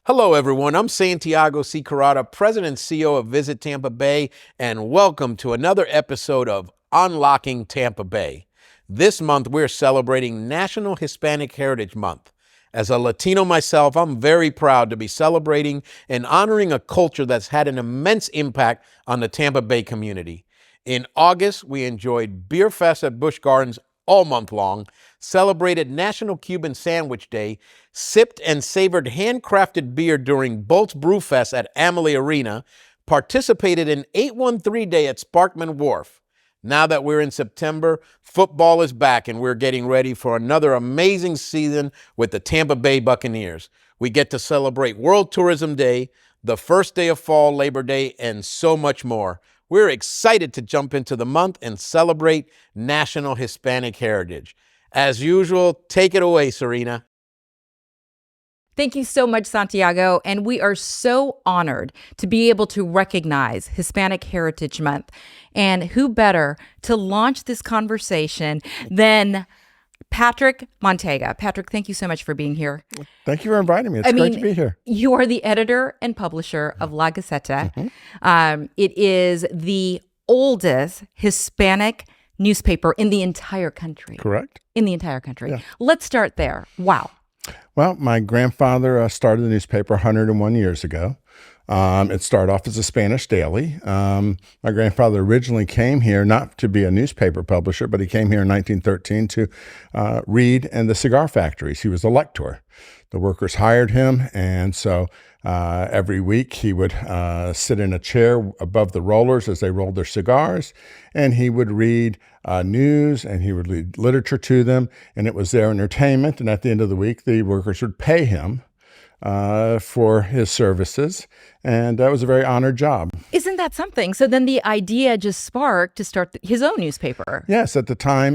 Hello, everyone. I'm Santiago C. Carrata, President and CEO of Visit Tampa Bay, and welcome to another episode of Unlocking Tampa Bay. This month, we're celebrating National Hispanic Heritage Month. As a Latino myself, I'm very proud to be celebrating and honoring a culture that's had an immense impact on the Tampa Bay community. In August, we enjoyed Beer Fest at Busch Gardens all month long, celebrated National Cuban Sandwich Day, sipped and savored handcrafted beer during Bolt's Brew Fest at Amalie Arena, participated in 813 Day at Sparkman Wharf. Now that we're in September, football is back and we're getting ready for another amazing season with the Tampa Bay Buccaneers. We get to celebrate World Tourism Day, the first day of fall, Labor Day, and so much more. We're excited to jump into the month and celebrate National Hispanic Heritage. As usual, take it away, Serena. Thank you so much, Santiago. And we are so honored to be able to recognize Hispanic Heritage Month. And who better to launch this conversation than Patrick Manteiga. Patrick, thank you so much for being here. Thank you for inviting me. It's great to be here. You are the editor and publisher of La Gaceta. It is the oldest Hispanic newspaper in the entire country. Correct. In the entire country. Yeah. Let's start there. Wow. Well, my grandfather started the newspaper 101 years ago. It started off as a Spanish daily. My grandfather originally came here not to be a newspaper publisher, but he came here in 1913 to read in the cigar factories. He was a lector. The workers hired him, and so every week he would sit in a chair above the rollers as they rolled their cigars, and he would read news, and he would read literature to them, and it was their entertainment. And at the end of the week, the workers would pay him for his services, and that was a very honored job. Isn't that something? So then the idea just sparked to start his own newspaper. Yes, at the time,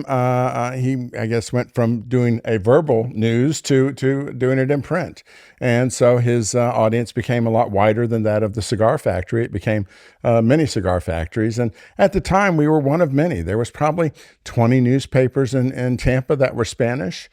he, I guess, went from doing a verbal news to doing it in print. And so his audience became a lot wider than that of the cigar factory. It became many cigar factories. And at the time, we were one of many. There was probably 20 newspapers in Tampa that were Spanish.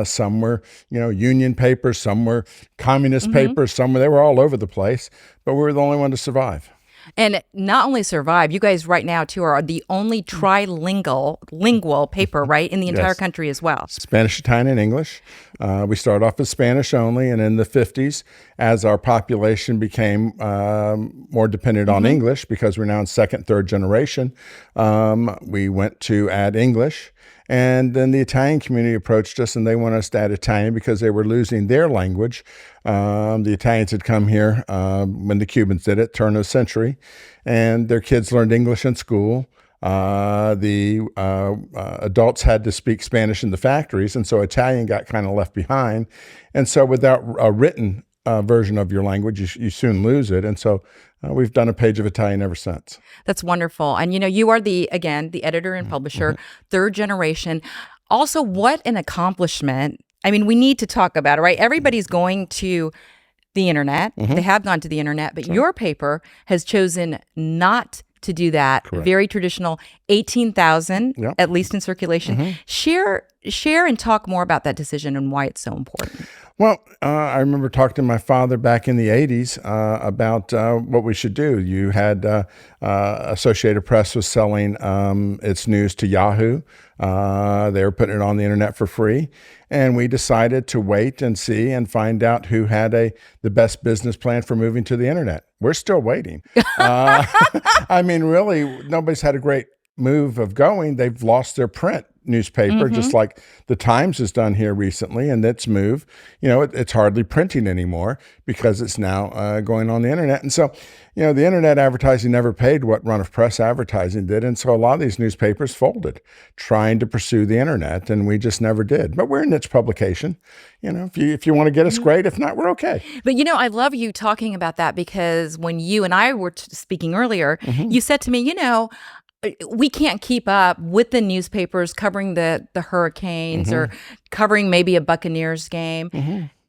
Some were, union papers, some were communist papers, they were all over the place. But we were the only one to survive. And not only survive, you guys right now, too, are the only lingual paper, right, in the entire country as well. Spanish, Italian, and English. We started off as Spanish only, and in the 50s, as our population became more dependent on English, because we're now in second, third generation, we went to add English. And then the Italian community approached us, and they wanted us to add Italian because they were losing their language. The Italians had come here when the Cubans did it, turn of the century, and their kids learned English in school. The adults had to speak Spanish in the factories, and so Italian got kind of left behind. And so without a written version of your language, you soon lose it. And so we've done a page of Italian ever since. That's wonderful. And, you are the editor and publisher, third generation. Also, what an accomplishment. I mean, we need to talk about it, right? Everybody's going to the internet. They have gone to the internet, but your paper has chosen not to do that. Correct. Very traditional, 18,000, at least in circulation. Share and talk more about that decision and why it's so important. Well, I remember talking to my father back in the 80s about what we should do. You had Associated Press was selling its news to Yahoo. They were putting it on the internet for free. And we decided to wait and see and find out who had the best business plan for moving to the internet. We're still waiting. I mean, really, nobody's had a great move of going. They've lost their print newspaper, just like the Times has done here recently, and its move, it's hardly printing anymore because it's now going on the internet. And so, the internet advertising never paid what run of press advertising did. And so a lot of these newspapers folded trying to pursue the internet, and we just never did. But we're a niche publication. If you want to get us, great. If not, we're okay. But, I love you talking about that because when you and I were speaking earlier, you said to me, we can't keep up with the newspapers covering the hurricanes or covering maybe a Buccaneers game.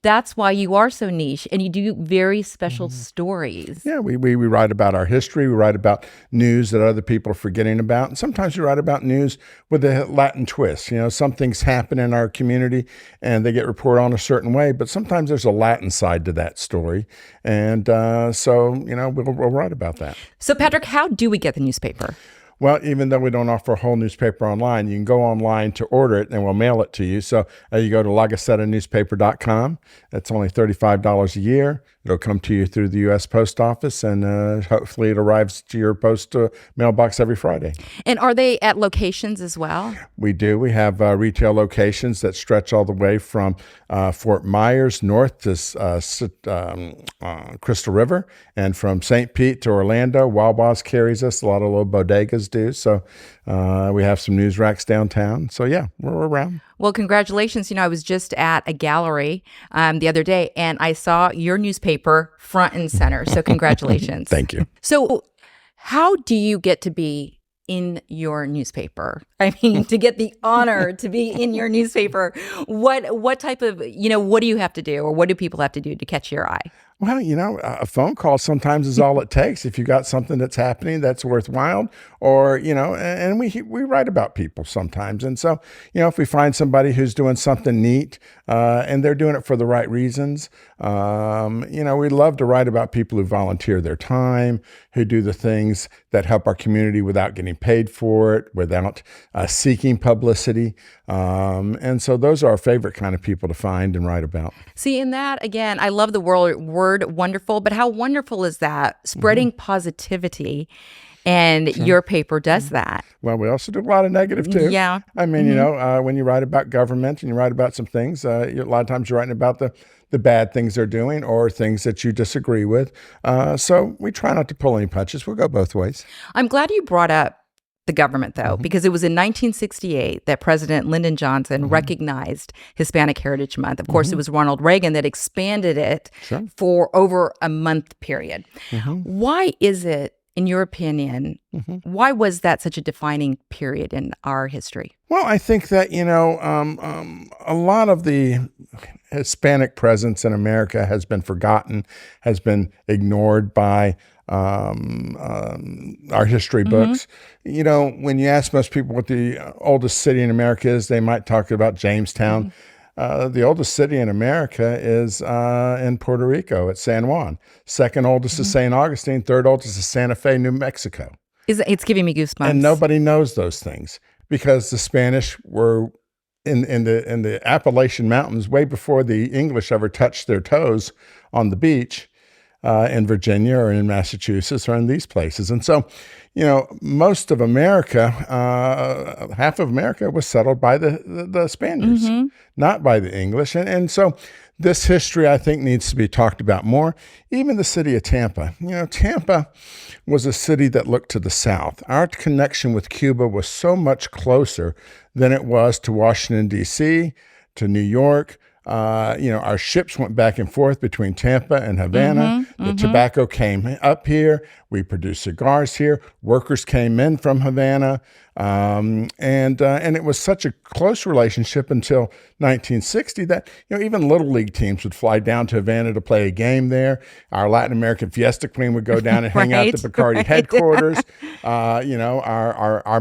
that's why you are so niche and you do very special stories. Yeah, we write about our history. We write about news that other people are forgetting about. And sometimes we write about news with a Latin twist. Something's happened in our community and they get reported on a certain way, but sometimes there's a Latin side to that story. And we'll write about that. So, Patrick, how do we get the newspaper? Well, even though we don't offer a whole newspaper online, you can go online to order it and we'll mail it to you. So you go to lagacetanewspaper.com. That's only $35 a year. It'll come to you through the U.S. Post Office, and hopefully it arrives to your post mailbox every Friday. And are they at locations as well? We do. We have retail locations that stretch all the way from Fort Myers north to Crystal River, and from St. Pete to Orlando. Wawa's carries us. A lot of little bodegas do. So we have some news racks downtown. So yeah, we're around. Well, congratulations. I was just at a gallery the other day and I saw your newspaper front and center. So congratulations. Thank you. So how do you get to be in your newspaper? I mean, to get the honor to be in your newspaper, what type of, what do you have to do, or what do people have to do to catch your eye? Well, a phone call sometimes is all it takes if you got something that's happening that's worthwhile, or, and we write about people sometimes. And so, if we find somebody who's doing something neat and they're doing it for the right reasons, we love to write about people who volunteer their time, who do the things that help our community without getting paid for it, without seeking publicity. And so those are our favorite kind of people to find and write about. See, in that, again, I love the word wonderful, but how wonderful is that? Spreading positivity, and your paper does that. Well, we also do a lot of negative too. Yeah. I mean, when you write about government and you write about some things, a lot of times you're writing about the bad things they're doing or things that you disagree with. So we try not to pull any punches. We'll go both ways. I'm glad you brought up the government, though, because it was in 1968 that President Lyndon Johnson recognized Hispanic Heritage Month. Of course, it was Ronald Reagan that expanded it for over a month period. Why is it, in your opinion, why was that such a defining period in our history? Well, I think that, a lot of the Hispanic presence in America has been forgotten, has been ignored by our history books. When you ask most people what the oldest city in America is, they might talk about Jamestown. The oldest city in America is in Puerto Rico at San Juan. Second oldest is St. Augustine. Third oldest is Santa Fe, New Mexico. It's giving me goosebumps. And nobody knows those things because the Spanish were in the Appalachian Mountains way before the English ever touched their toes on the beach. In Virginia or in Massachusetts or in these places. And so, most of America, half of America was settled by the Spaniards, not by the English. And so this history, I think, needs to be talked about more. Even the city of Tampa. Tampa was a city that looked to the south. Our connection with Cuba was so much closer than it was to Washington, D.C., to New York. Our ships went back and forth between Tampa and Havana. The tobacco came up here. We produced cigars here. Workers came in from Havana. And it was such a close relationship until 1960 that, even little league teams would fly down to Havana to play a game there. Our Latin American Fiesta Queen would go down and hang out at the Bacardi headquarters. Our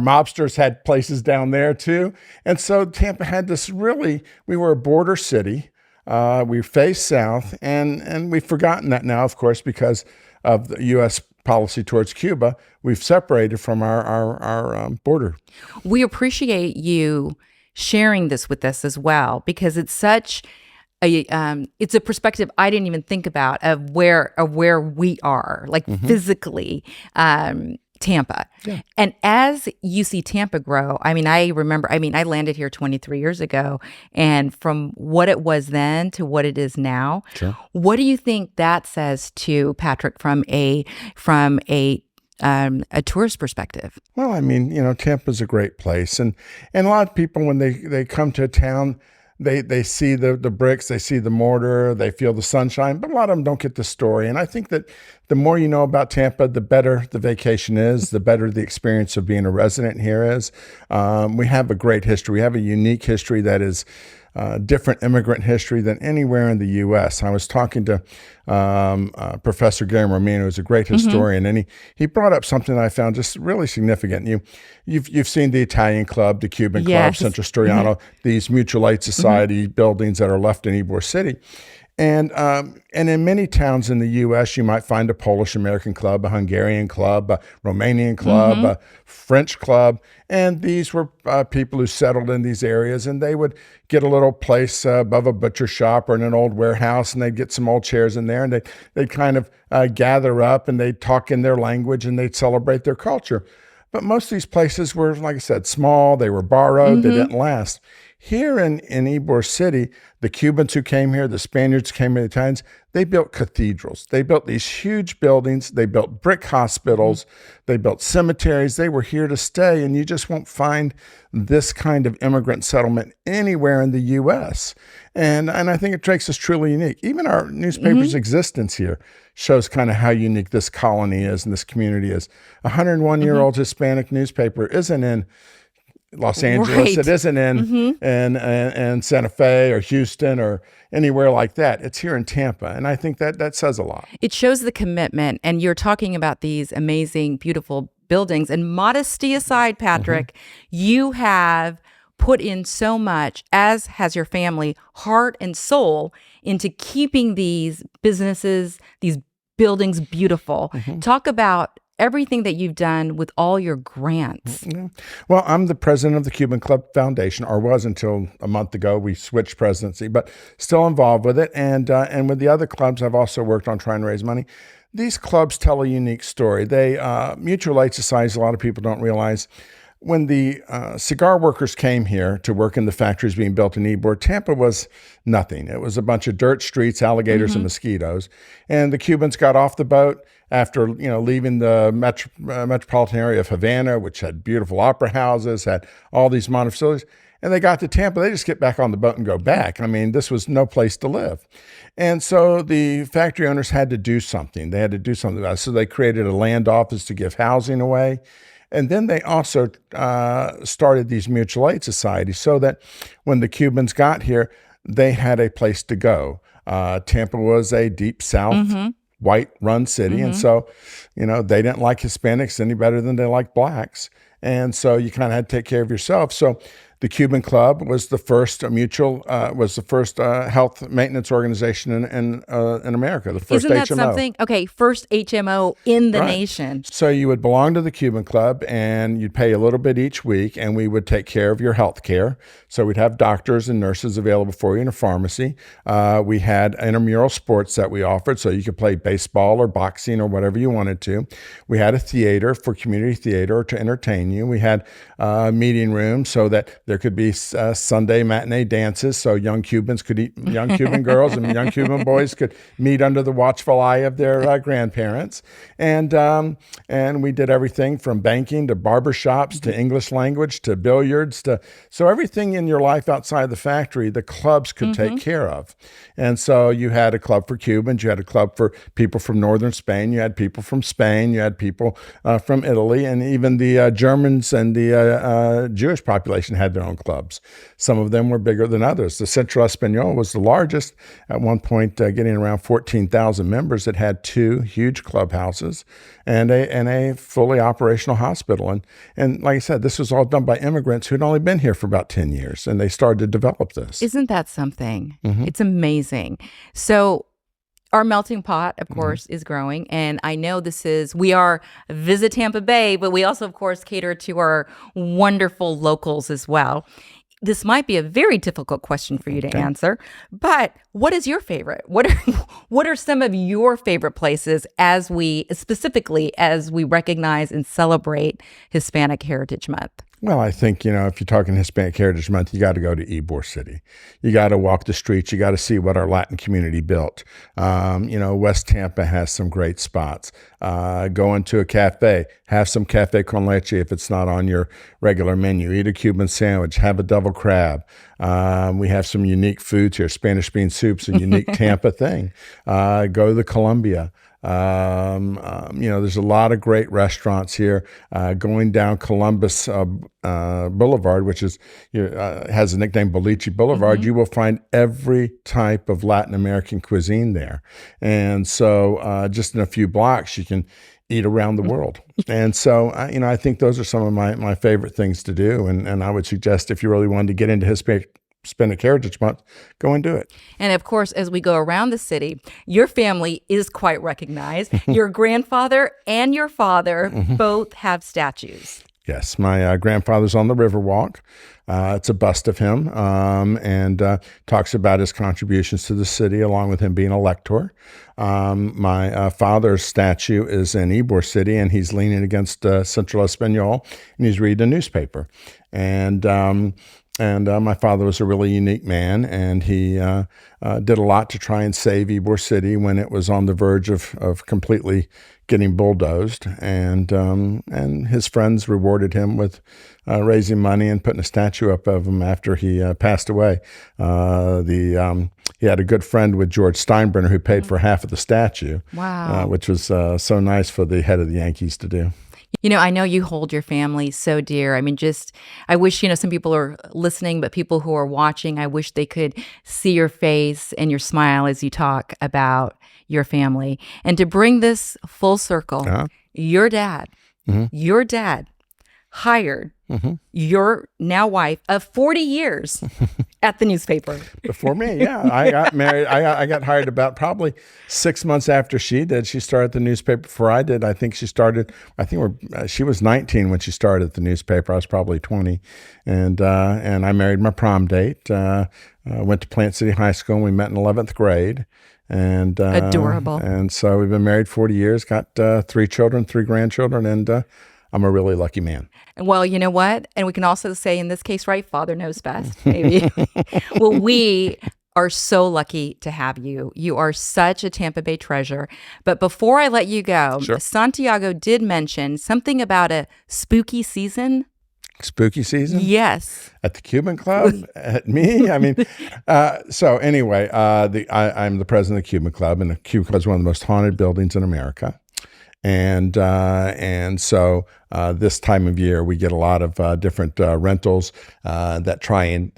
mobsters had places down there too. And so Tampa had this we were a border city. We faced south, and we've forgotten that now, of course, because of the U.S. policy towards Cuba. We've separated from our border. We appreciate you sharing this with us as well, because it's such it's a perspective I didn't even think about of where we are, like physically. Tampa. Yeah. And as you see Tampa grow, I landed here 23 years ago, and from what it was then to what it is now, what do you think that says to Patrick from a tourist perspective? Well, Tampa's a great place. And a lot of people, when they come to a town, they see the bricks, they see the mortar, they feel the sunshine, but a lot of them don't get the story. And I think that the more you know about Tampa, the better the vacation is, the better the experience of being a resident here is. We have a great history. We have a unique history that is different immigrant history than anywhere in the U.S. I was talking to Professor Gary Romino, who's a great historian, and he brought up something that I found just really significant. You've seen the Italian Club, the Cuban Club, Centro Storiano, these mutual aid society buildings that are left in Ybor City. And in many towns in the U.S., you might find a Polish American club, a Hungarian club, a Romanian club, a French club. And these were people who settled in these areas, and they would get a little place above a butcher shop or in an old warehouse, and they'd get some old chairs in there, and they'd kind of gather up, and they'd talk in their language, and they'd celebrate their culture. But most of these places were, like I said, small. They were borrowed. They didn't last. Here in Ybor City, the Cubans who came here, the Spaniards came here, the Italians, they built cathedrals. They built these huge buildings. They built brick hospitals. They built cemeteries. They were here to stay, and you just won't find this kind of immigrant settlement anywhere in the U.S. And I think it makes us truly unique. Even our newspaper's existence here shows kind of how unique this colony is and this community is. A 101-year-old Hispanic newspaper isn't in Los Angeles. It isn't in Santa Fe or Houston or anywhere like that. It's here in Tampa. And I think that says a lot. It shows the commitment. And you're talking about these amazing, beautiful buildings. And modesty aside, Patrick, you have put in so much, as has your family, heart and soul into keeping these businesses, these buildings beautiful. Talk about everything that you've done with all your grants. Well, I'm the president of the Cuban Club Foundation, or was until a month ago. We switched presidency, but still involved with it. And with the other clubs, I've also worked on trying to raise money. These clubs tell a unique story. They mutual aid societies, a lot of people don't realize, when the cigar workers came here to work in the factories being built in Ybor, Tampa was nothing. It was a bunch of dirt streets, alligators, and mosquitoes. And the Cubans got off the boat after leaving the metropolitan area of Havana, which had beautiful opera houses, had all these modern facilities. And they got to Tampa, they just get back on the boat and go back. I mean, this was no place to live. And so the factory owners had to do something. They had to do something about it. So they created a land office to give housing away. And then they also started these mutual aid societies so that when the Cubans got here, they had a place to go. Tampa was a deep South, white-run city. And so, they didn't like Hispanics any better than they liked blacks. And so you kind of had to take care of yourself. So the Cuban Club was the first health maintenance organization in America, the first HMO. Isn't that HMO. something? Okay, first HMO in the nation. So you would belong to the Cuban Club, and you'd pay a little bit each week, and we would take care of your health care. So we'd have doctors and nurses available for you in a pharmacy. We had intramural sports that we offered, so you could play baseball or boxing or whatever you wanted to. We had a theater for community theater to entertain you. We had a meeting room so that there could be Sunday matinee dances, so young Cubans could eat, young Cuban girls and young Cuban boys could meet under the watchful eye of their grandparents. And we did everything from banking to barbershops to English language to billiards so everything in your life outside the factory, the clubs could take care of. And so you had a club for Cubans, you had a club for people from northern Spain, you had people from Spain, you had people from Italy, and even the Germans and the Jewish population had their own clubs. Some of them were bigger than others. The Centro Español was the largest at one point, getting around 14,000 members. It had 2 huge clubhouses and a fully operational hospital. And like I said, this was all done by immigrants who'd only been here for about 10 years, and they started to develop this. Isn't that something? It's amazing. So our melting pot, of course, is growing. And I know we are Visit Tampa Bay, but we also, of course, cater to our wonderful locals as well. This might be a very difficult question for you to answer, but what is your favorite? What are some of your favorite places as we recognize and celebrate Hispanic Heritage Month? Well, I think, if you're talking Hispanic Heritage Month, you got to go to Ybor City. You got to walk the streets. You got to see what our Latin community built. West Tampa has some great spots. Go into a cafe, have some cafe con leche if it's not on your regular menu. Eat a Cuban sandwich, have a double crab. We have some unique foods here. Spanish bean soup's a unique Tampa thing. Go to the Columbia. There's a lot of great restaurants here. Going down Columbus Boulevard, which is has a nickname Boliche Boulevard, you will find every type of Latin American cuisine there. And so just in a few blocks, you can eat around the world. And so, I think those are some of my favorite things to do. And I would suggest if you really wanted to get into Hispanic Heritage Month, go and do it. And of course, as we go around the city, your family is quite recognized. Your grandfather and your father both have statues. Yes, my grandfather's on the Riverwalk. It's a bust of him and talks about his contributions to the city along with him being a lector. My father's statue is in Ybor City, and he's leaning against Central Espanol, and he's reading a newspaper. And my father was a really unique man, and he did a lot to try and save Ybor City when it was on the verge of completely getting bulldozed. And his friends rewarded him with raising money and putting a statue up of him after he passed away. He had a good friend with George Steinbrenner who paid for half of the statue. Wow. Which was so nice for the head of the Yankees to do. I know you hold your family so dear. I mean, I wish, some people are listening, but people who are watching, I wish they could see your face and your smile as you talk about your family. And to bring this full circle, your dad hired your now wife of 40 years at the newspaper. Before me, yeah. I got married. I got hired about probably 6 months after she did. She started the newspaper before I did. I think she was 19 when she started at the newspaper. I was probably 20. And I married my prom date. Went to Plant City High School, and we met in 11th grade. And adorable. And so we've been married 40 years, got 3 children, 3 grandchildren, and I'm a really lucky man. Well, you know what? And we can also say in this case, right? Father knows best, maybe. Well, we are so lucky to have you. You are such a Tampa Bay treasure. But before I let you go, Sure. Santiago did mention something about a spooky season. Spooky season? Yes. At the Cuban Club? At me? I mean, so anyway, I'm the president of the Cuban Club, and the Cuban Club is one of the most haunted buildings in America. And so this time of year, we get a lot of different rentals that try and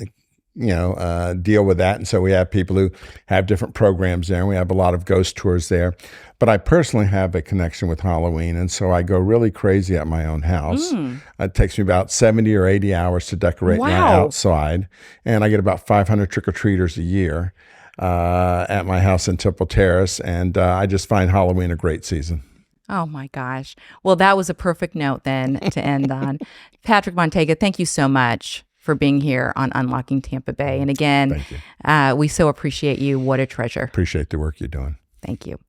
deal with that. And so we have people who have different programs there, and we have a lot of ghost tours there. But I personally have a connection with Halloween, and so I go really crazy at my own house. It takes me about 70 or 80 hours to decorate my outside, and I get about 500 trick-or-treaters a year at my house in Temple Terrace, and I just find Halloween a great season. Oh my gosh. Well, that was a perfect note then to end on. Patrick Manteiga, thank you so much for being here on Unlocking Tampa Bay. And again, we so appreciate you. What a treasure. Appreciate the work you're doing. Thank you.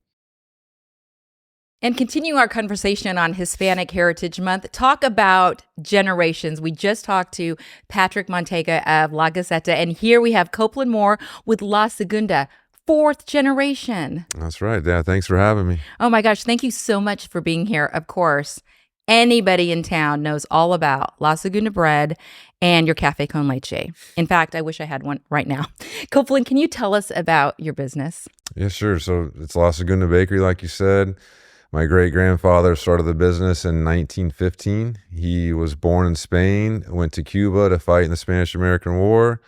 And continuing our conversation on Hispanic Heritage Month, talk about generations. We just talked to Patrick Manteiga of La Gaceta, and here we have Copeland Moré with La Segunda, 4th generation. That's right. Yeah, thanks for having me. Oh my gosh, thank you so much for being here. Of course, anybody in town knows all about La Segunda bread and your cafe con leche. In fact, I wish I had one right now. Copeland, can you tell us about your business? Yeah, sure. So it's La Segunda Bakery, like you said. My great-grandfather started the business in 1915. He was born in Spain, went to Cuba to fight in the Spanish-American War,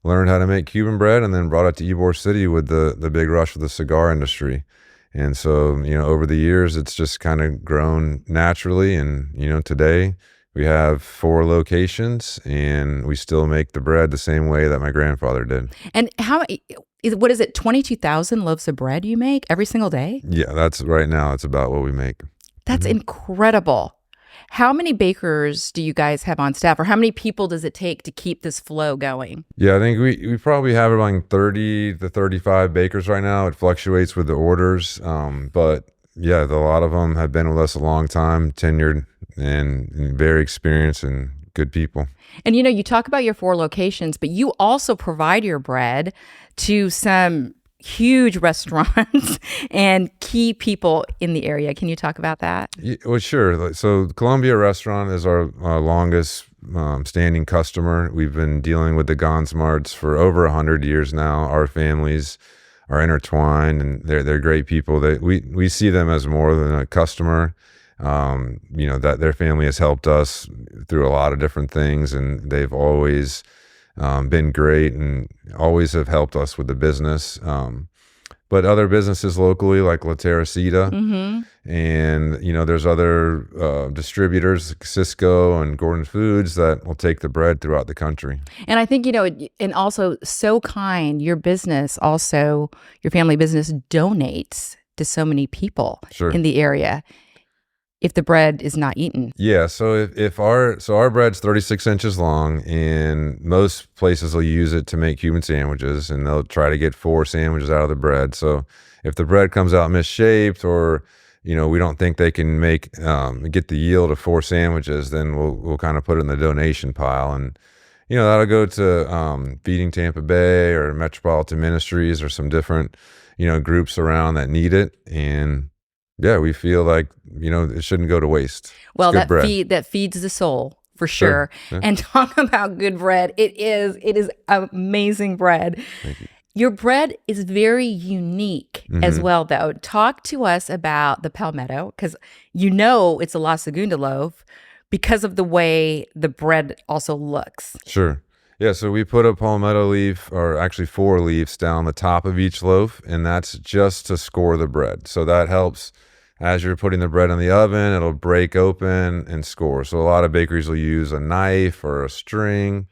learned how to make Cuban bread, and then brought it to Ybor City with the big rush of the cigar industry. And so, over the years, it's just kind of grown naturally. And, today we have 4 locations, and we still make the bread the same way that my grandfather did. And what is it, 22,000 loaves of bread you make every single day? Yeah, that's right now. It's about what we make. That's incredible. How many bakers do you guys have on staff, or how many people does it take to keep this flow going? Yeah, I think we probably have around 30 to 35 bakers right now. It fluctuates with the orders, but yeah, a lot of them have been with us a long time, tenured and very experienced and good people. And you talk about your 4 locations, but you also provide your bread to some huge restaurants and key people in the area. Can you talk about that? Yeah, well, sure. So Columbia Restaurant is our longest standing customer. We've been dealing with the Gonsmarts for over 100 years now. Our families are intertwined, and they're great people. We see them as more than a customer. That their family has helped us through a lot of different things, and they've always been great and always have helped us with the business. But other businesses locally like La Teresita, and there's other distributors like Cisco and Gordon Foods that will take the bread throughout the country. And I think, and also So Kind, your business also, your family business donates to so many people in the area if the bread is not eaten. Yeah, so if our bread's 36 inches long, and most places will use it to make Cuban sandwiches, and they'll try to get 4 sandwiches out of the bread. So if the bread comes out misshaped, or we don't think they can get the yield of 4 sandwiches, then we'll kind of put it in the donation pile, and that'll go to Feeding Tampa Bay or Metropolitan Ministries or some different groups around that need it. And yeah, we feel like, it shouldn't go to waste. Well, that feeds the soul for sure. Yeah. And talk about good bread. It is amazing bread. Thank you. Your bread is very unique as well, though. Talk to us about the palmetto, because it's a La Segunda loaf because of the way the bread also looks. Sure. Yeah, so we put a palmetto leaf, or actually 4 leaves, down the top of each loaf, and that's just to score the bread. So that helps as you're putting the bread in the oven, it'll break open and score. So a lot of bakeries will use a knife or a string.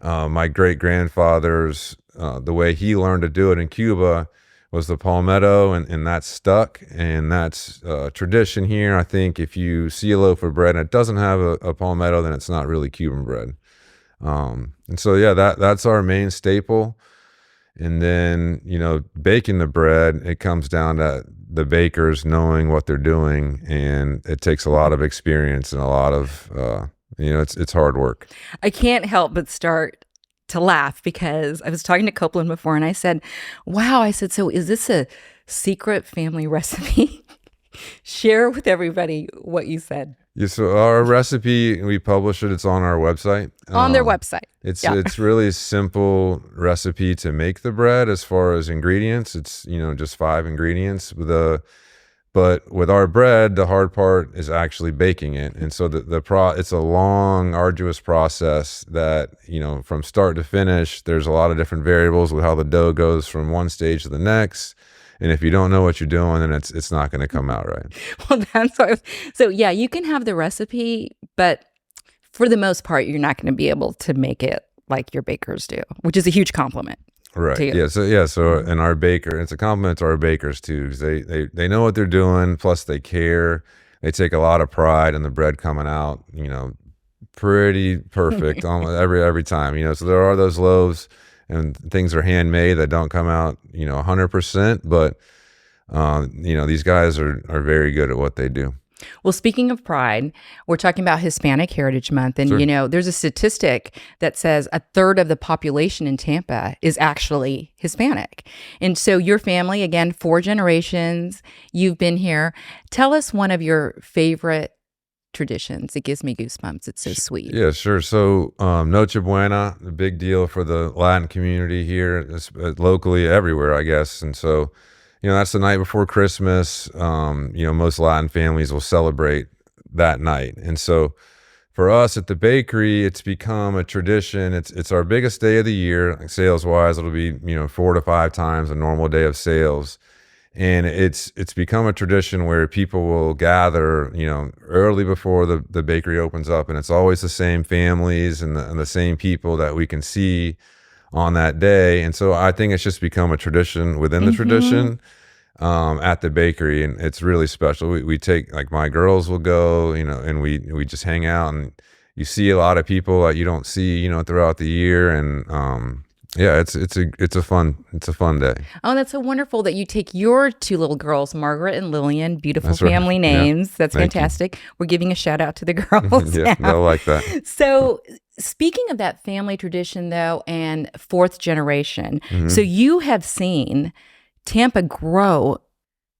My great-grandfather's, the way he learned to do it in Cuba was the palmetto, and that's stuck, and that's tradition here. I think if you see a loaf of bread and it doesn't have a palmetto, then it's not really Cuban bread. And so, yeah, that's our main staple. And then, baking the bread, it comes down to the bakers knowing what they're doing, and it takes a lot of experience and a lot of, it's hard work. I can't help but start to laugh, because I was talking to Copeland before, and I said, wow, so is this a secret family recipe? Share with everybody what you said. Yeah, so our recipe, we publish it. It's on our website. On their website. It's really a simple recipe to make the bread. As far as ingredients, it's just 5 ingredients. But with our bread, the hard part is actually baking it. And so it's a long, arduous process that from start to finish. There's a lot of different variables with how the dough goes from one stage to the next. And if you don't know what you're doing, then it's not going to come out right. Well, that's what. So yeah, you can have the recipe, but for the most part, you're not going to be able to make it like your bakers do, which is a huge compliment. Right. Yeah. So and our baker, it's a compliment to our bakers too, because they know what they're doing. Plus, they care. They take a lot of pride in the bread coming out, pretty perfect almost every time. So there are those loaves and things are handmade that don't come out, 100%. But, these guys are very good at what they do. Well, speaking of pride, we're talking about Hispanic Heritage Month. And, Sure. There's a statistic that says 1/3 of the population in Tampa is actually Hispanic. And so your family, again, 4 generations, you've been here. Tell us one of your favorite traditions. It gives me goosebumps. It's so sweet. Yeah, sure. So Noche Buena, a big deal for the Latin community here, locally, everywhere, I guess. And so, that's the night before Christmas. Most Latin families will celebrate that night. And so for us at the bakery, it's become a tradition. It's our biggest day of the year. Like sales-wise, it'll be, 4 to 5 times a normal day of sales. And it's become a tradition where people will gather, early before the bakery opens up, and it's always the same families and the same people that we can see on that day. And so I think it's just become a tradition within the tradition at the bakery, and it's really special. We take, like, my girls will go, and we just hang out, and you see a lot of people that you don't see, throughout the year, and yeah, it's a fun day. Oh, that's so wonderful that you take your 2 little girls, Margaret and Lillian, beautiful That's right. family names. Yeah. That's Thank fantastic. We're giving a shout out to the girls. Yeah, now. they'll like that. So speaking of that family tradition, though, and 4th generation, so you have seen Tampa grow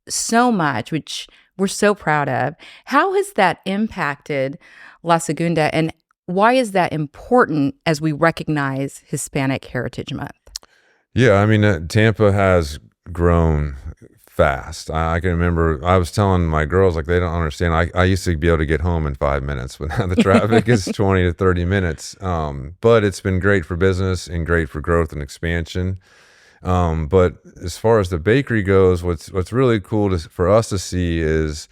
so much, which we're so proud of. How has that impacted La Segunda, and why is that important as we recognize Hispanic Heritage Month? Yeah, I mean, Tampa has grown fast. I can remember I was telling my girls, like, they don't understand. I used to be able to get home in 5 minutes, but now the traffic is 20 to 30 minutes. But it's been great for business and great for growth and expansion. But as far as the bakery goes, what's really cool for us to see is,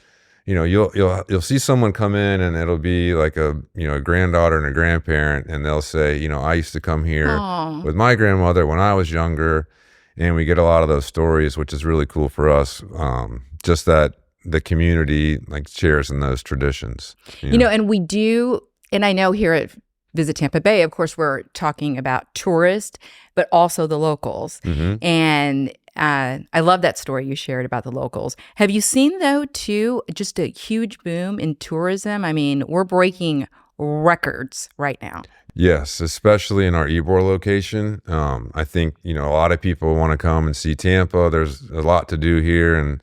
you'll see someone come in and it'll be like a granddaughter and a grandparent, and they'll say, I used to come here Aw. with my grandmother when I was younger. And we get a lot of those stories, which is really cool for us. Just that the community like shares in those traditions. And we do, and I know here at Visit Tampa Bay, of course, we're talking about tourists, but also the locals. Mm-hmm. And I love that story you shared about the locals. Have you seen, though, too, just a huge boom in tourism? I mean, we're breaking records right now. Yes, especially in our Ybor location. I think, a lot of people want to come and see Tampa. There's a lot to do here, and,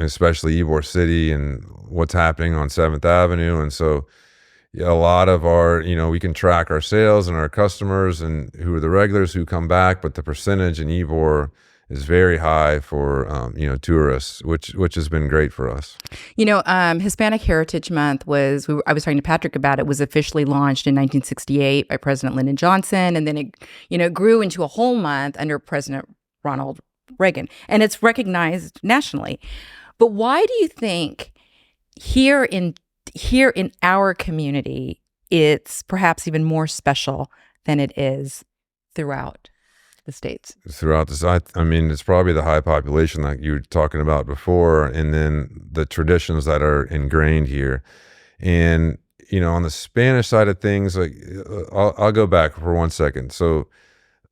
especially Ybor City and what's happening on 7th Avenue. And so a lot of our, we can track our sales and our customers and who are the regulars who come back, but the percentage in Ybor is very high for, tourists, which has been great for us. Hispanic Heritage Month I was talking to Patrick about it, was officially launched in 1968 by President Lyndon Johnson. And then it grew into a whole month under President Ronald Reagan. And it's recognized nationally. But why do you think here in our community, it's perhaps even more special than it is throughout the states? Throughout this, I mean, it's probably the high population like you were talking about before, and then the traditions that are ingrained here. And, on the Spanish side of things, like I'll go back for 1 second. So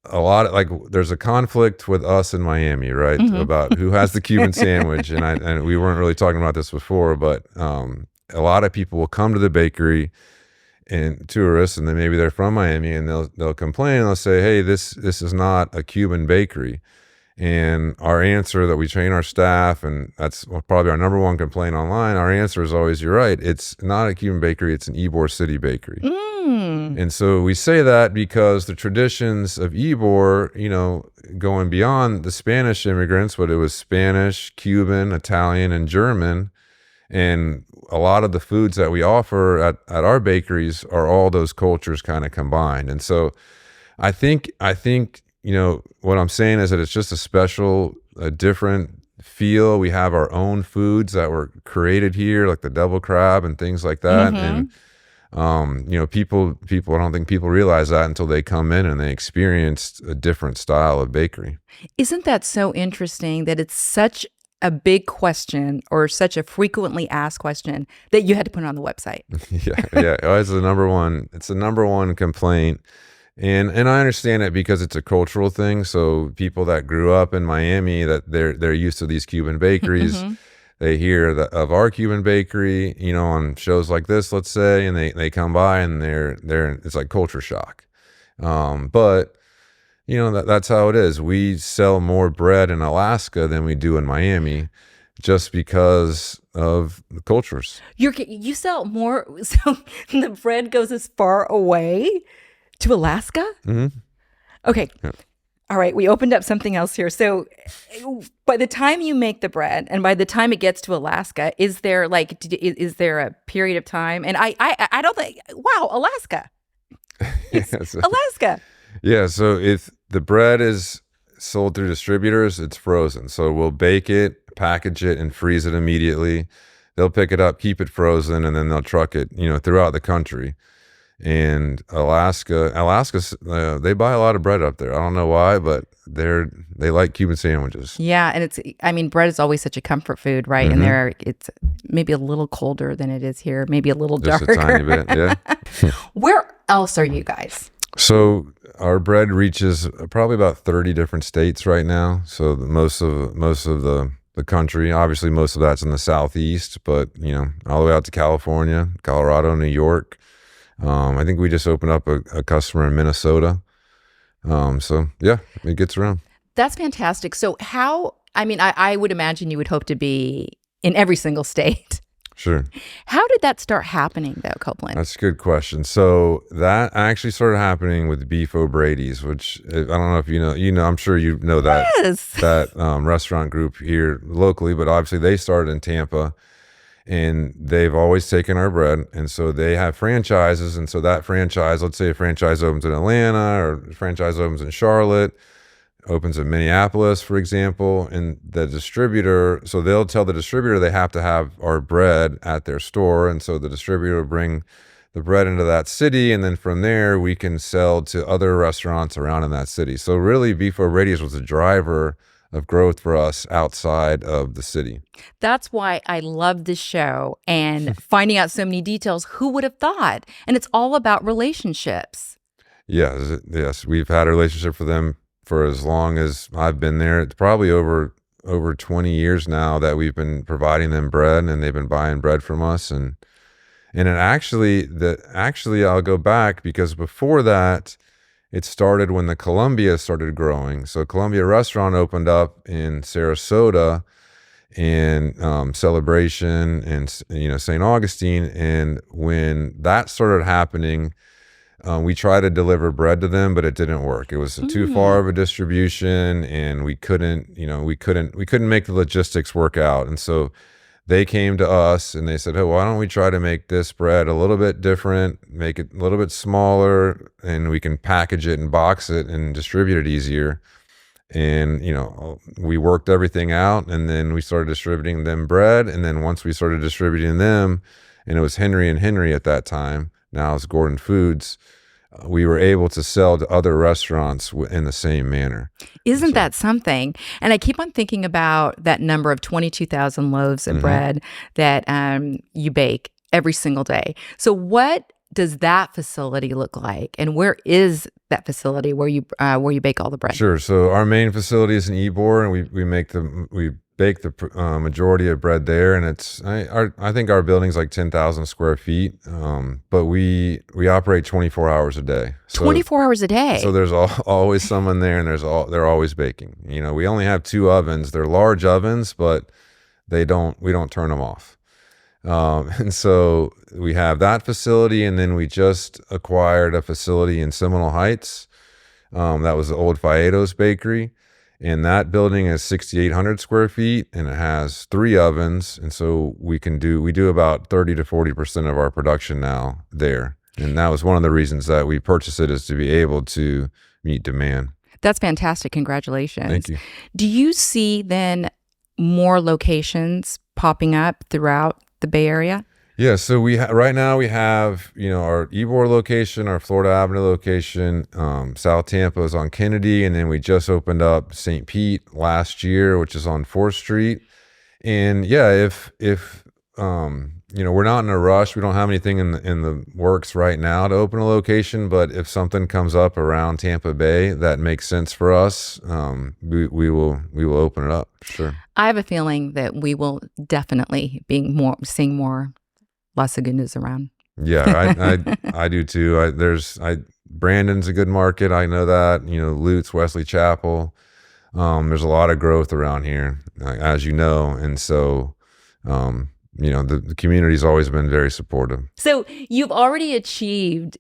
a lot of there's a conflict with us in Miami, right? Mm-hmm. About who has the Cuban sandwich. And we weren't really talking about this before, but a lot of people will come to the bakery, and tourists, and then maybe they're from Miami, and they'll complain, and they'll say, hey, this is not a Cuban bakery. And our answer that we train our staff, and that's probably our number one complaint online, our answer is always, you're right, it's not a Cuban bakery, it's an Ybor City bakery. And so we say that because the traditions of Ybor, going beyond the Spanish immigrants, but it was Spanish, Cuban, Italian, and German. And a lot of the foods that we offer at our bakeries are all those cultures kind of combined. And so I think, what I'm saying is that it's just a different feel. We have our own foods that were created here, like the devil crab and things like that. Mm-hmm. And, people, I don't think people realize that until they come in and they experience a different style of bakery. Isn't that so interesting that it's such a big question, or such a frequently asked question, that you had to put it on the website? Yeah. It's the number one complaint. And I understand it because it's a cultural thing. So people that grew up in Miami, that they're used to these Cuban bakeries, Mm-hmm. they hear of our Cuban bakery, on shows like this, let's say, and they come by and it's like culture shock. But that's how it is. We sell more bread in Alaska than we do in Miami, just because of the cultures. You sell more, so the bread goes as far away to Alaska? Mm-hmm. Okay. Yeah. All right. We opened up something else here. So by the time you make the bread and by the time it gets to Alaska, is there a period of time? And I don't think, wow, Alaska. Alaska. Yeah, so if the bread is sold through distributors, it's frozen. So we'll bake it, package it, and freeze it immediately. They'll pick it up, keep it frozen, and then they'll truck it, throughout the country. And Alaska, they buy a lot of bread up there. I don't know why, but they like Cuban sandwiches. Yeah, and bread is always such a comfort food, right? Mm-hmm. And it's maybe a little colder than it is here, maybe a little Just darker. a tiny bit, yeah. Where else are you guys? So our bread reaches probably about 30 different states right now. So most of the country, obviously most of that's in the Southeast, but all the way out to California, Colorado, New York. I think we just opened up a customer in Minnesota. So yeah, it gets around. That's fantastic. So I would imagine you would hope to be in every single state. Sure. How did that start happening, though, Copeland? That's a good question. So that actually started happening with Beef O'Brady's, which I don't know if you know, I'm sure you know that Yes. restaurant group here locally, but obviously they started in Tampa, and they've always taken our bread. And so they have franchises. And so that franchise, let's say a franchise opens in Atlanta or a franchise opens in Charlotte, opens in Minneapolis, for example, and the distributor, so they'll tell the distributor they have to have our bread at their store. And so the distributor will bring the bread into that city. And then from there, we can sell to other restaurants around in that city. So really, Beef O'Brady's was a driver of growth for us outside of the city. That's why I love this show and finding out so many details. Who would have thought? And it's all about relationships. Yes, we've had a relationship for them for as long as I've been there. It's probably over 20 years now that we've been providing them bread, and they've been buying bread from us. And it actually I'll go back, because before that, it started when the Columbia started growing. So Columbia Restaurant opened up in Sarasota and Celebration and St. Augustine. And when that started happening, we tried to deliver bread to them, but it didn't work. It was too far of a distribution, and we couldn't make the logistics work out. And so they came to us and they said, "Hey, why don't we try to make this bread a little bit different, make it a little bit smaller, and we can package it and box it and distribute it easier." And, we worked everything out, and then we started distributing them bread. And then once we started distributing them, and it was Henry and Henry at that time, now it's Gordon Foods, we were able to sell to other restaurants in the same manner. Isn't that something? And I keep on thinking about that number of 22,000 loaves of bread that you bake every single day. So what does that facility look like? And where is that facility where you bake all the bread? Sure. So our main facility is in Ybor, and we bake the majority of bread there, and I think our building's like 10,000 square feet, but we operate 24 hours a day. So, 24 hours a day. So there's always someone there, and they're always baking. We only have 2 ovens. They're large ovens, but we don't turn them off. And so we have that facility, and then we just acquired a facility in Seminole Heights. That was the old Faedos Bakery. And that building is 6,800 square feet, and it has 3 ovens. And so we do about 30 to 40% of our production now there. And that was one of the reasons that we purchased it, is to be able to meet demand. That's fantastic. Congratulations. Thank you. Do you see then more locations popping up throughout the Bay Area? Yeah, so right now we have our Ybor location, our Florida Avenue location, South Tampa is on Kennedy, and then we just opened up St. Pete last year, which is on 4th Street. And yeah, if we're not in a rush, we don't have anything in the works right now to open a location, but if something comes up around Tampa Bay that makes sense for us, we will open it up. Sure. I have a feeling that we will definitely be seeing more Las Segundas around. Yeah, I do too. Brandon's a good market. I know that. Lutz, Wesley Chapel. There's a lot of growth around here, as you know, and so the community's always been very supportive. So you've already achieved,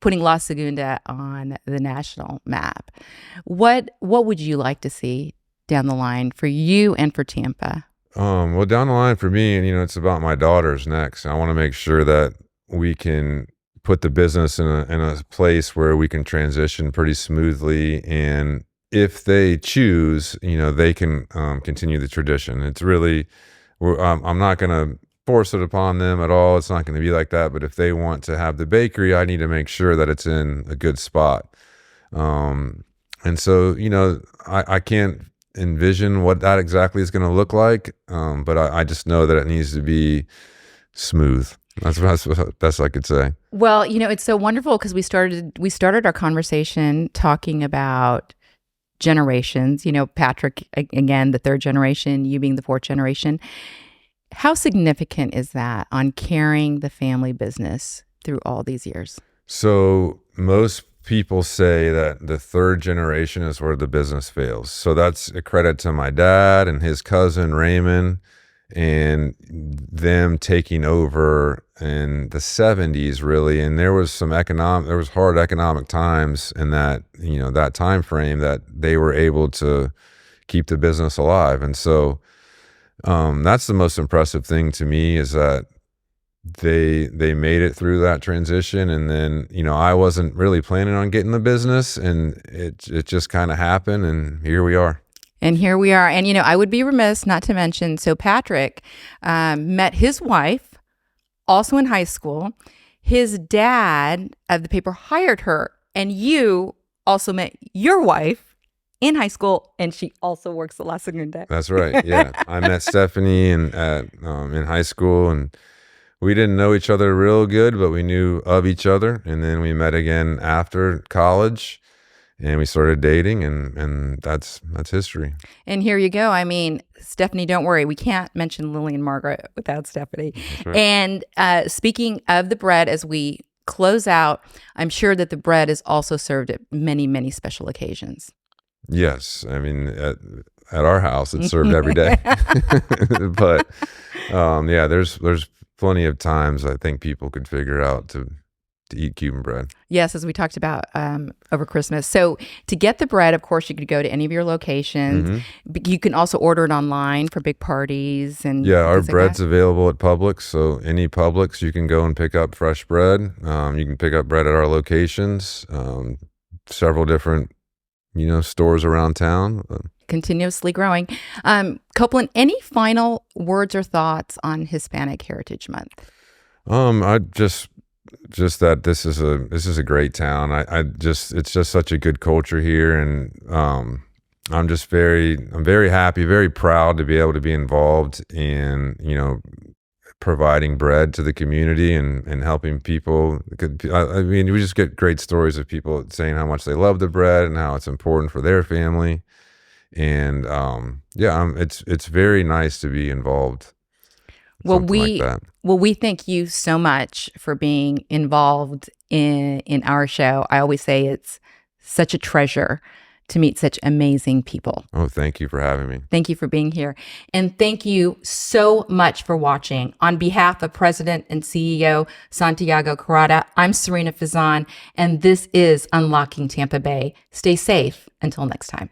putting La Segunda on the national map. What would you like to see down the line for you and for Tampa? Well, down the line for me, it's about my daughters next. I want to make sure that we can put the business in a place where we can transition pretty smoothly. And if they choose, they can continue the tradition. It's really, I'm not going to force it upon them at all. It's not going to be like that. But if they want to have the bakery, I need to make sure that it's in a good spot. And so, I can't envision what that exactly is going to look like, but I just know that it needs to be smooth. That's the best I could say. Well, it's so wonderful because we started our conversation talking about generations. Patrick, again, the 3rd generation, you being the 4th generation. How significant is that on carrying the family business through all these years? So most people say that the 3rd generation is where the business fails. So that's a credit to my dad and his cousin Raymond and them taking over in the 70s really. And there was hard economic times in that, that time frame that they were able to keep the business alive. And so that's the most impressive thing to me, is that they made it through that transition. And then, I wasn't really planning on getting the business, and it just kind of happened, and here we are. And here we are. And, I would be remiss not to mention, so Patrick met his wife also in high school. His dad of the paper hired her, and you also met your wife in high school, and she also works at La Segunda. That's right. Yeah. I met Stephanie in high school, and we didn't know each other real good, but we knew of each other. And then we met again after college, and we started dating, and that's history. And here you go. I mean, Stephanie, don't worry. We can't mention Lily and Margaret without Stephanie. That's right. And speaking of the bread, as we close out, I'm sure that the bread is also served at many, many special occasions. Yes. I mean, at our house, it's served every day. But yeah, there's plenty of times I think people could figure out to eat Cuban bread. Yes, as we talked about over Christmas. So to get the bread, of course, you could go to any of your locations. You can also order it online for big parties. And yeah, our things like bread's that. available at Publix. So any Publix, you can go and pick up fresh bread. You can pick up bread at our locations, several different stores around town. Continuously growing. Copeland, any final words or thoughts on Hispanic Heritage Month? I just that this is a great town. It's just such a good culture here, and I'm very happy, very proud to be able to be involved in providing bread to the community and helping people. I mean, we just get great stories of people saying how much they love the bread and how it's important for their family. And it's very nice to be involved. Well, like that. we thank you so much for being involved in our show. I always say it's such a treasure to meet such amazing people. Oh, thank you for having me. Thank you for being here. And thank you so much for watching. On behalf of President and CEO Santiago Carrata, I'm Serena Fazan, and this is Unlocking Tampa Bay. Stay safe until next time.